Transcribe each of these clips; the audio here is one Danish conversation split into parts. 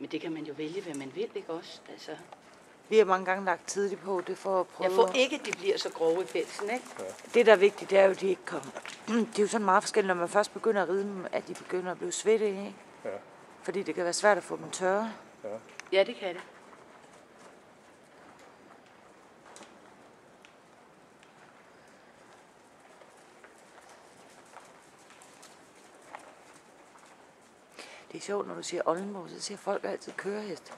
Men det kan man jo vælge, hvad man vil, ikke også? Altså, Vi har mange gange lagt tidligt på det for at prøve. jeg får ikke, at de bliver så grove i pelsen, ikke? Ja. Det, der er vigtigt, det er jo, at de ikke kommer. Det er jo sådan meget forskelligt, når man først begynder at ride dem, at de begynder at blive svedte, ikke? Ja. Fordi det kan være svært at få dem tørre. Ja. Ja, det kan det. Det er sjovt, når du siger Oldenborg, så siger folk altid kørehest.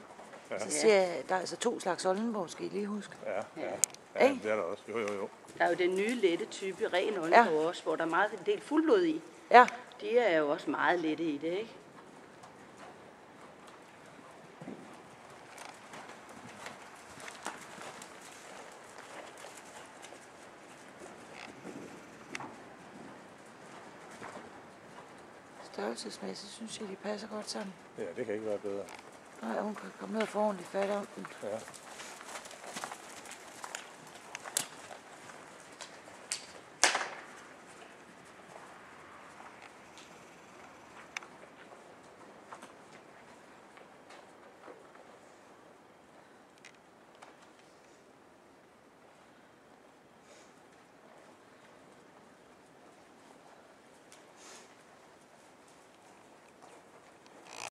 Ja. Så siger jeg, der er altså 2 slags Oldenborg, skal I lige huske. Ja, ja. Ja. Ja, det er der også. Jo. Der er jo den nye lette type, ren Oldenborg også, hvor der er meget en del fuldblod i. Ja. De er jo også meget lette i det, ikke? Størrelsesmæssigt synes jeg, de passer godt sammen. Ja, det kan ikke være bedre. Nej, hun kan komme ned og få ordentligt fat om den. Ja.